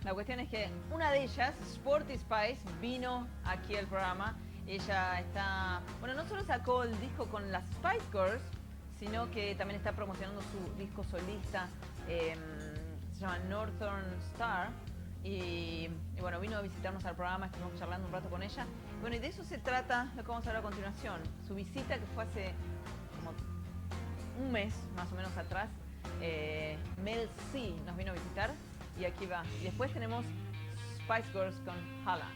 La cuestión es que una de ellas, Sporty Spice, vino aquí al programa. Ella está, bueno, no solo sacó el disco con las Spice Girls, sino que también está promocionando su disco solista, se llama Northern Star. Y bueno, vino a visitarnos al programa, estuvimos charlando un rato con ella. Bueno, y de eso se trata lo que vamos a hablar a continuación. Su visita, que fue hace como un mes más o menos atrás, Mel C nos vino a visitar y aquí va. Y después tenemos Spice Girls con Hala.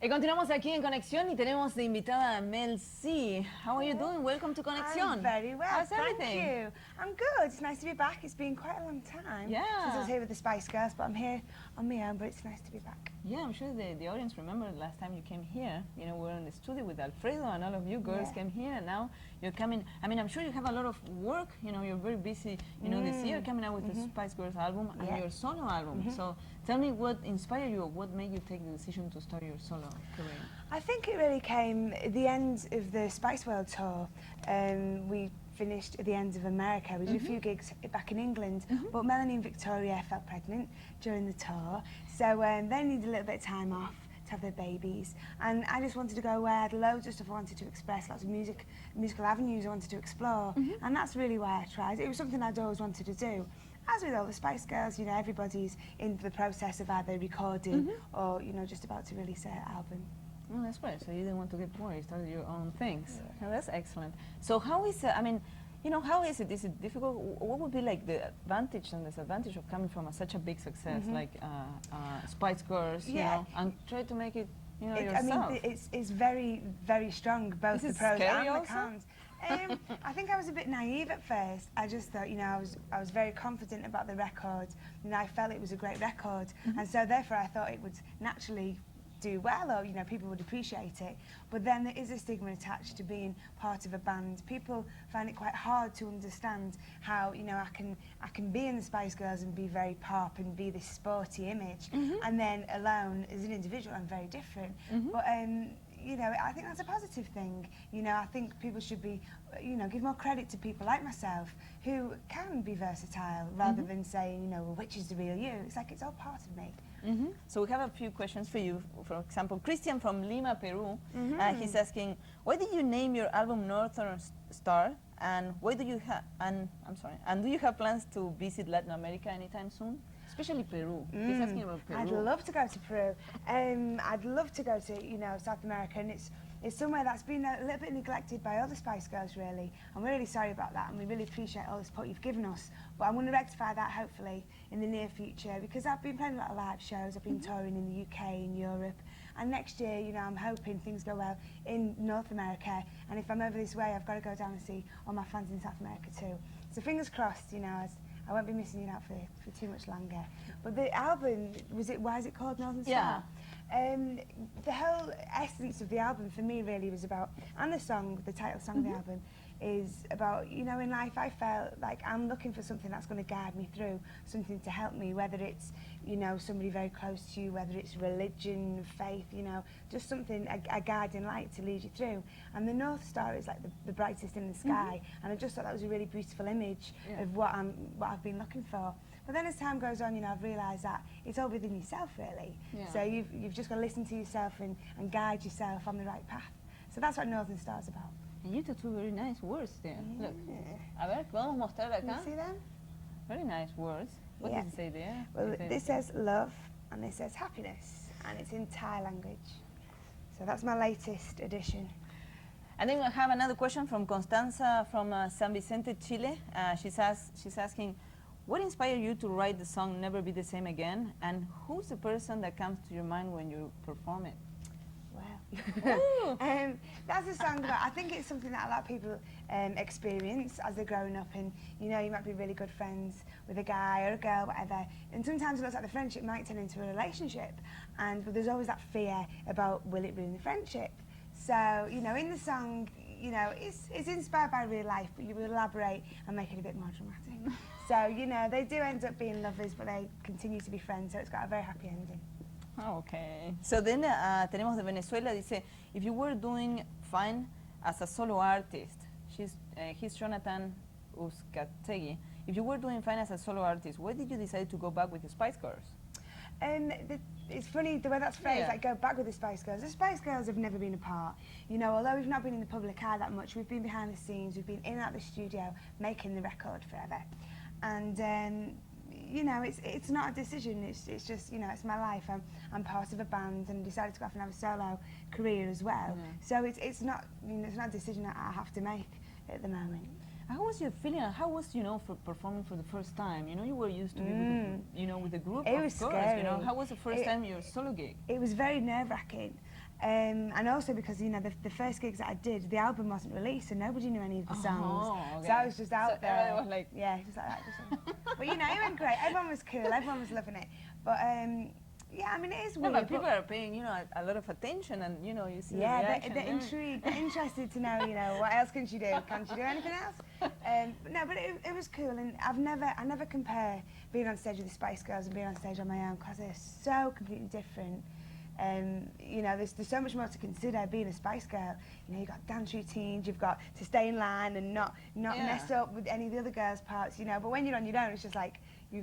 Y continuamos aquí en Conexión y tenemos de invitada a Mel C. How are you doing? Welcome to Conexión. I'm very well, How's everything? thank you. I'm good. It's nice to be back. It's been quite a long time since I was here with the Spice Girls, but I'm here on my own, but it's nice to be back. Yeah, I'm sure the audience remember the last time you came here. You know, we were in the studio with Alfredo and all of you girls came here, and now you're coming. I mean, I'm sure you have a lot of work. You know, you're very busy, you know, this year coming out with the Spice Girls album and your solo album. So tell me what inspired you, or what made you take the decision to start your solo career? I think it really came at the end of the Spice World tour. We finished at the end of America. We did a few gigs back in England, but Melanie and Victoria fell pregnant during the tour, so they needed a little bit of time off to have their babies, and I just wanted to go where I had loads of stuff I wanted to express, lots of musical avenues I wanted to explore, and that's really why I tried. It was something I'd always wanted to do. As with all the Spice Girls, you know, everybody's in the process of either recording or, you know, just about to release an album. Oh, that's great. So you didn't want to get bored. You started your own things. Yeah. Oh, that's excellent. So how is it, I mean, you know, how is it? Is it difficult? What would be like the advantage and disadvantage of coming from such a big success like Spice Girls, you know, and try to make it, you know, yourself? I mean, it's very, very strong, both the pros and the cons. I think I was a bit naive at first. I just thought, you know, I was very confident about the record, and I felt it was a great record, and so therefore I thought it would naturally do well, or, you know, people would appreciate it. But then there is a stigma attached to being part of a band. People find it quite hard to understand how, you know, I can be in the Spice Girls and be very pop and be this sporty image, and then alone as an individual I'm very different. But you know, I think that's a positive thing. You know, I think people should be, you know, give more credit to people like myself who can be versatile, rather than saying, you know, well, which is the real you. It's like, it's all part of me. So we have a few questions for you. For example, Christian from Lima, Peru, he's asking, why did you name your album Northern Star, and why do you have, and do you have plans to visit Latin America anytime soon? Especially Peru. He's asking about Peru. I'd love to go to Peru. I'd love to go to, you know, South America, and it's somewhere that's been a little bit neglected by other Spice Girls, really. I'm really sorry about that, and we really appreciate all the support you've given us. But I'm going to rectify that, hopefully, in the near future, because I've been playing a lot of live shows. I've been touring in the UK, in Europe, and next year, you know, I'm hoping things go well in North America, and if I'm over this way, I've got to go down and see all my fans in South America too. So fingers crossed, you know, I won't be missing you out for too much longer. But the album, why is it called Northern Star? The whole essence of the album for me really was about, and the song, the title song of the album, is about, you know, in life I felt like I'm looking for something that's going to guide me through, something to help me, whether it's, you know, somebody very close to you, whether it's religion, faith, you know, just something, a guiding light to lead you through. And the North Star is like the brightest in the sky, and I just thought that was a really beautiful image of what I've been looking for. But then as time goes on, you know, I've realised that it's all within yourself, really. So you've just got to listen to yourself and guide yourself on the right path. So that's what Northern Star's about. And you did two very nice words there. Look. A ver, ¿podemos mostrar acá? Can you see them? Very nice words. What does it say there? Well, this says love, and this says happiness, and it's in Thai language. So that's my latest edition. And then we have another question from Constanza from San Vicente, Chile. She's asking, what inspired you to write the song Never Be the Same Again, and who's the person that comes to your mind when you perform it? Well, that's a song that I think it's something that a lot of people experience as they're growing up, and you know, you might be really good friends with a guy or a girl, whatever, and sometimes it looks like the friendship might turn into a relationship, but there's always that fear about, will it ruin the friendship? So, you know, in the song, you know, it's inspired by real life, but you will elaborate and make it a bit more dramatic. So, you know, they do end up being lovers, but they continue to be friends, so it's got a very happy ending. Okay. So then tenemos de Venezuela, dice, if you were doing fine as a solo artist, he's Jonathan Uzcategui. if you were doing fine as a solo artist, why did you decide to go back with the Spice Girls? It's funny the way that's phrased, Yeah. like go back with the Spice Girls. The Spice Girls have never been apart. You know, although we've not been in the public eye that much, we've been behind the scenes, we've been in and out the studio making the record forever. And you know, it's not a decision, it's just, you know, it's my life. I'm part of a band and decided to go off and have a solo career as well. So it's not, you know, it's not a decision that I have to make at the moment. How was your feeling? How was, you know, for performing for the first time? You know, you were used to be with the, you know, with the group. It was of course, scary. You know, how was the first time your solo gig? It was very nerve-wracking. And also because, you know, the first gigs that I did, the album wasn't released, so nobody knew any of the songs. Okay. So I was just out there. Everybody was like, yeah, just like that. But you know, it went great. Everyone was cool. Everyone was loving it. But yeah, I mean, it is no, weird. but people are paying, you know, a lot of attention, and you know, you see. Yeah, the reaction they're intrigued. They're interested to know, you know, what else can she do? Can she do anything else? No, but it was cool, and I never compare being on stage with the Spice Girls and being on stage on my own, because they're so completely different. You know, there's so much more to consider being a Spice Girl. You know, you've got dance routines, you've got to stay in line and not mess up with any of the other girls' parts, you know. But when you're on your own, it's just like,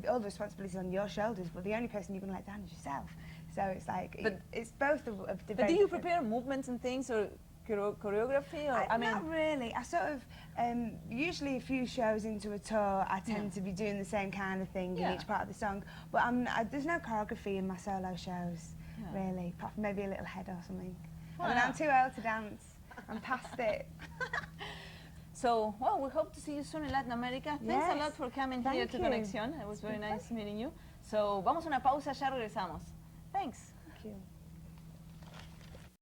all the responsibilities on your shoulders, but the only person you're going to let down is yourself. So it's like, it's both of the But do you prepare movements and things, or choreography? Or, I mean, not really. I sort of, usually a few shows into a tour, I tend to be doing the same kind of thing in each part of the song. But there's no choreography in my solo shows, really, apart from maybe a little head or something. I mean, I'm too old to dance. I'm past it. So, well, we hope to see you soon in Latin America. Thanks a lot for coming here to Conexion. It was very nice meeting you. So, vamos a una pausa, ya regresamos. Thanks. Thank you.